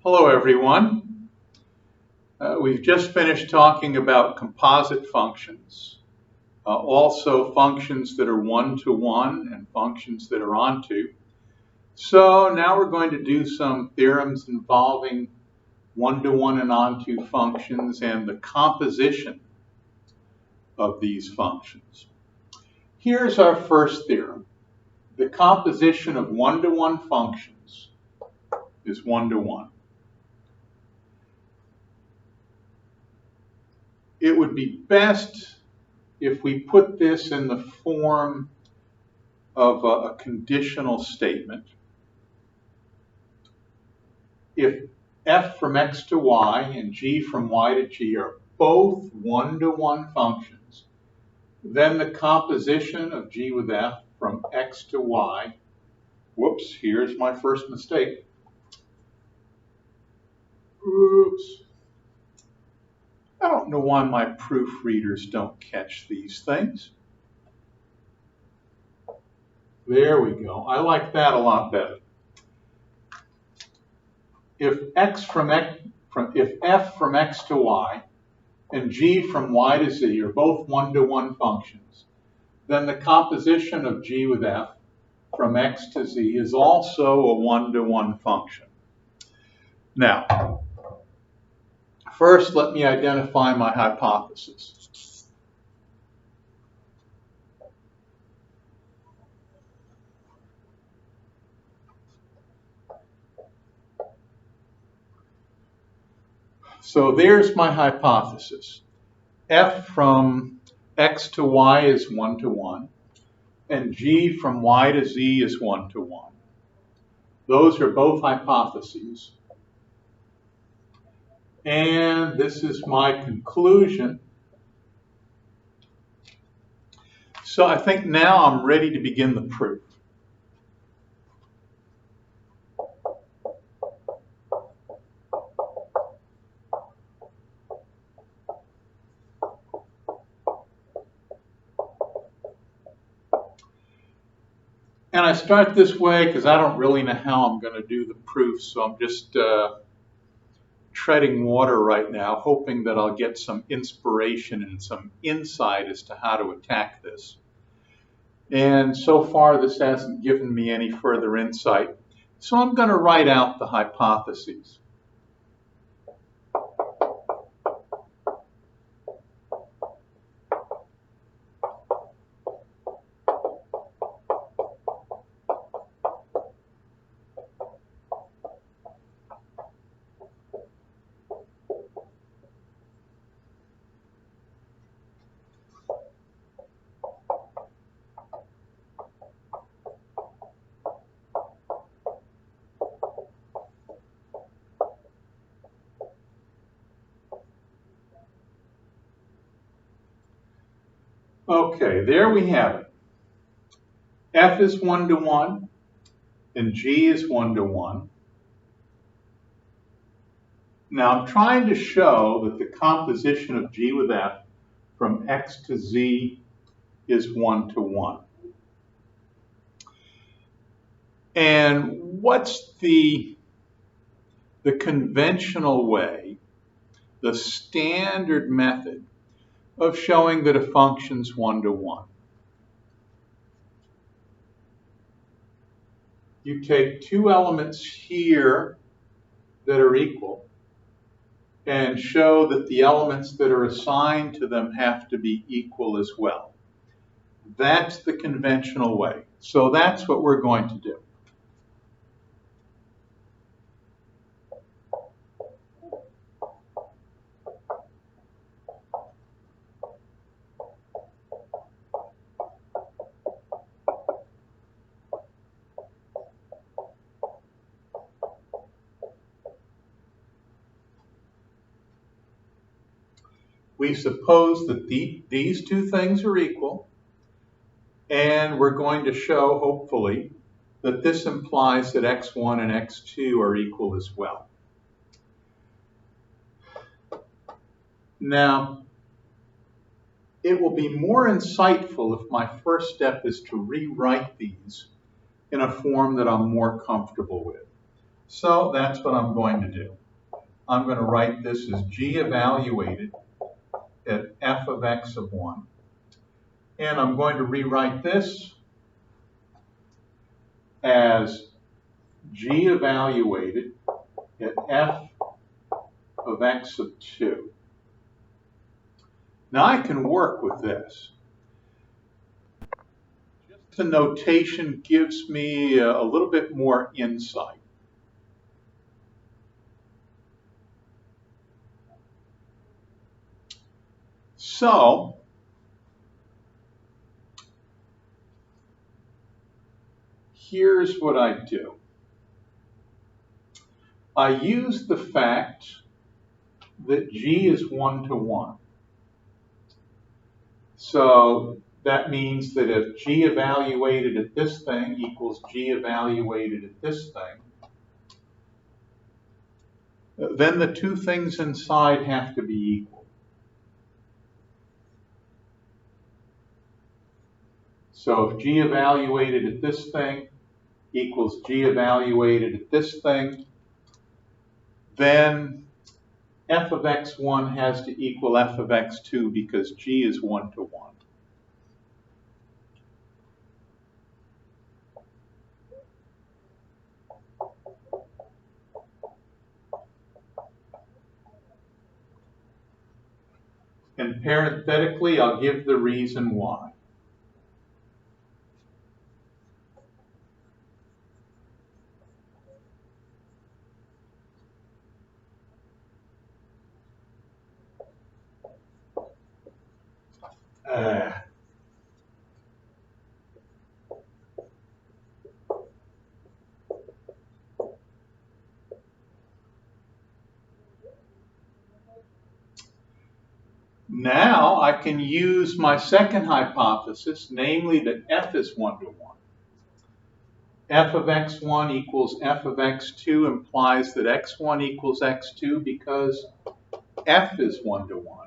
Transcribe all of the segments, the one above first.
Hello everyone. We've just finished talking about composite functions, also functions that are one-to-one and functions that are onto. So now we're going to do some theorems involving one-to-one and onto functions and the composition of these functions. Here's our first theorem. The composition of one-to-one functions is one-to-one. It would be best if we put this in the form of a conditional statement. If f from x to y and g from y to g are both one-to-one functions, then the composition of g with f from x to y, whoops, here's my first mistake. Oops. I don't know why my proofreaders don't catch these things. There we go. I like that a lot better. If f from x to y and g from y to z are both one-to-one functions, then the composition of g with f from x to z is also a one-to-one function. Now, first let me identify my hypothesis. So there's my hypothesis. F from x to y is one-to-one, and g from y to z is one-to-one. Those are both hypotheses. And this is my conclusion. So I think now I'm ready to begin the proof. And I start this way because I don't really know how I'm going to do the proof, so I'm just treading water right now, hoping that I'll get some inspiration and some insight as to how to attack this. And so far, this hasn't given me any further insight, so I'm going to write out the hypotheses. Okay, there we have it. F is one-to-one, and G is one-to-one. Now I'm trying to show that the composition of G with F from X to Z is one-to-one. And what's the conventional way, the standard method of showing that a function's one-to-one? You take two elements here that are equal and show that the elements that are assigned to them have to be equal as well. That's the conventional way. So that's what we're going to do. We suppose that these two things are equal, and we're going to show, hopefully, that this implies that x1 and x2 are equal as well. Now, it will be more insightful if my first step is to rewrite these in a form that I'm more comfortable with. So that's what I'm going to do. I'm going to write this as g evaluated at f of x of 1. And I'm going to rewrite this as g evaluated at f of x of 2. Now I can work with this. Just the notation gives me a little bit more insight. So here's what I do. I use the fact that g is 1 to 1. So that means that if g evaluated at this thing equals g evaluated at this thing, then the two things inside have to be equal. So if g evaluated at this thing equals g evaluated at this thing, then f of x1 has to equal f of x2 because g is 1 to 1. And parenthetically, I'll give the reason why. Now I can use my second hypothesis, namely that f is 1 to 1. F of x1 equals f of x2 implies that x1 equals x2 because f is 1 to 1.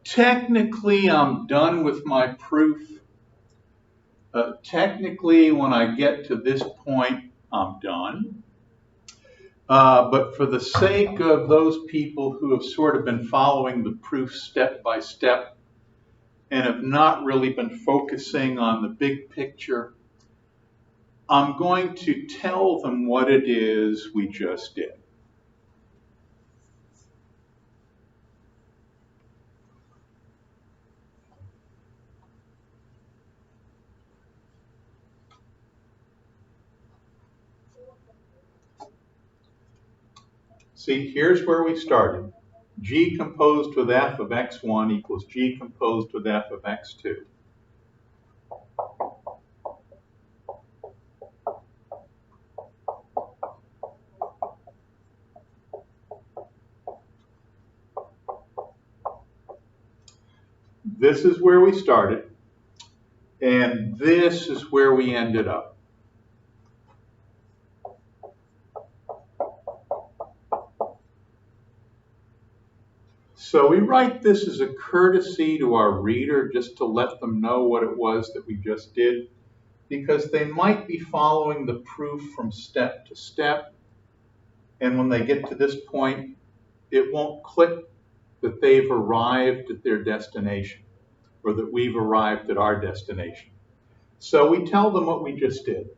Technically, I'm done with my proof. Technically, when I get to this point, I'm done. But for the sake of those people who have sort of been following the proof step by step and have not really been focusing on the big picture, I'm going to tell them what it is we just did. See, here's where we started. G composed with f of x1 equals G composed with f of x2. This is where we started, and this is where we ended up. So we write this as a courtesy to our reader just to let them know what it was that we just did, because they might be following the proof from step to step, and when they get to this point, it won't click that they've arrived at their destination or that we've arrived at our destination. So we tell them what we just did.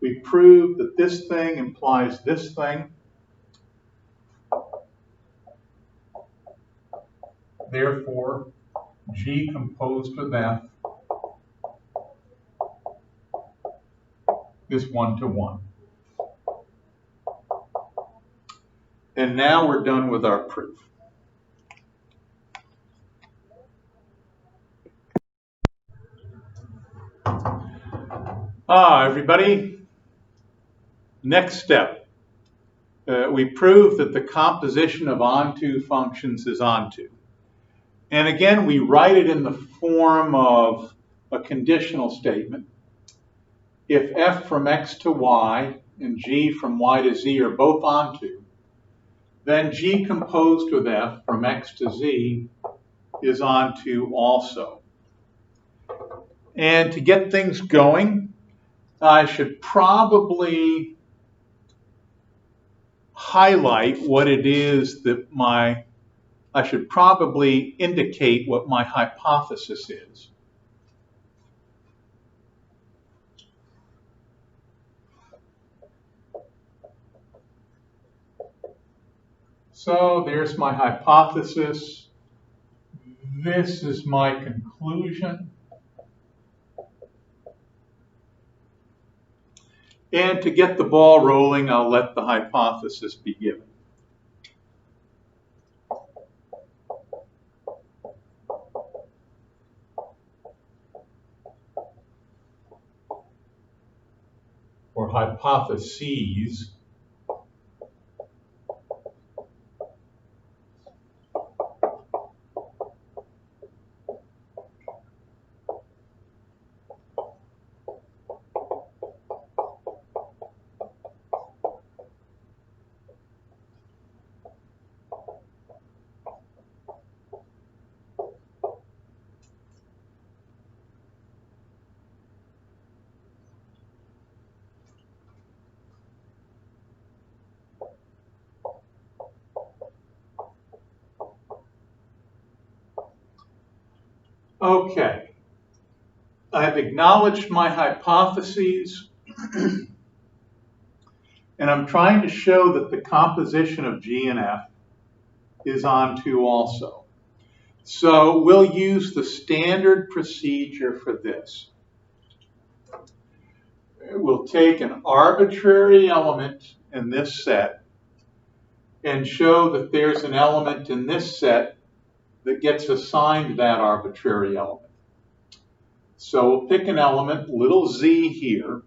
We proved that this thing implies this thing. Therefore, G composed with F is 1 to 1. And now we're done with our proof. Everybody, Next step, we prove that the composition of onto functions is onto. And again, we write it in the form of a conditional statement. If f from x to y and g from y to z are both onto, then g composed with f from x to z is onto also. And to get things going, I should probably highlight what it is that I should probably indicate what my hypothesis is. So there's my hypothesis. This is my conclusion. And to get the ball rolling, I'll let the hypothesis be given. Or hypotheses. Okay, I've acknowledged my hypotheses, and I'm trying to show that the composition of G and F is onto also. So we'll use the standard procedure for this. We'll take an arbitrary element in this set and show that there's an element in this set that gets assigned that arbitrary element. So we'll pick an element, little z here,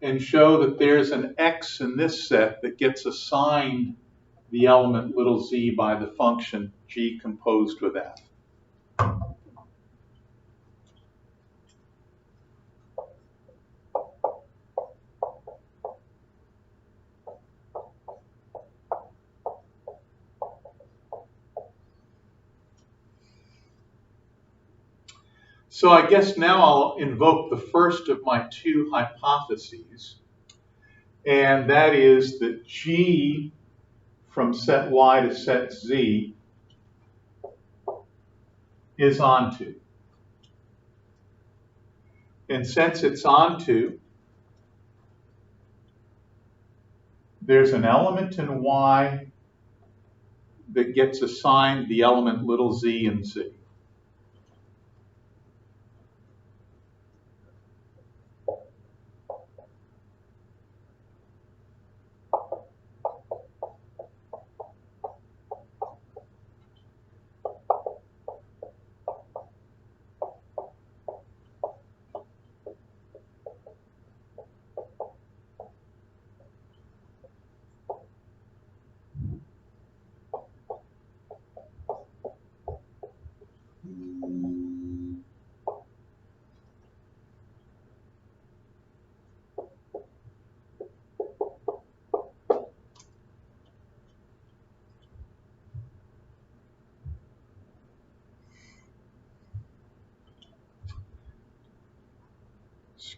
and show that there's an x in this set that gets assigned the element little z by the function g composed with f. So I guess now I'll invoke the first of my two hypotheses, and that is that G from set Y to set Z is onto. And since it's onto, there's an element in Y that gets assigned the element little z in Z.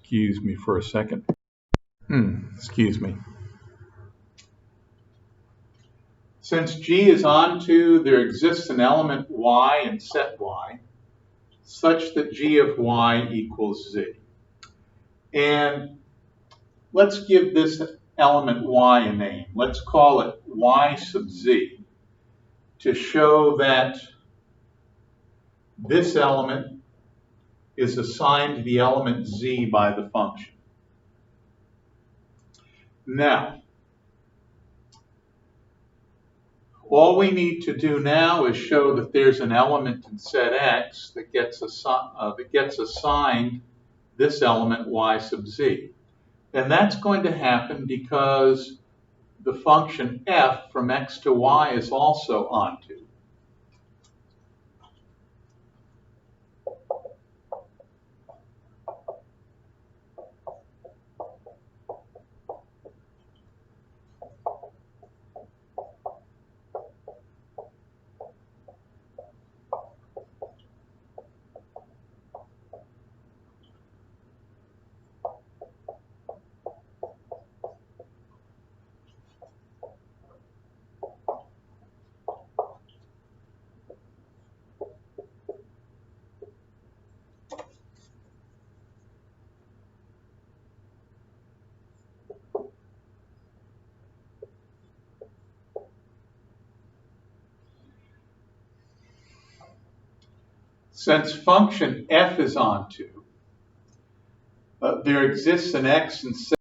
Excuse me for a second. Excuse me. Since G is onto, there exists an element Y in set Y such that G of Y equals Z. And let's give this element Y a name. Let's call it Y sub Z to show that this element is assigned the element Z by the function. Now, all we need to do now is show that there's an element in set X that gets assigned this element Y sub Z. And that's going to happen because the function f from x to y is also onto. Since function f is onto, there exists an x and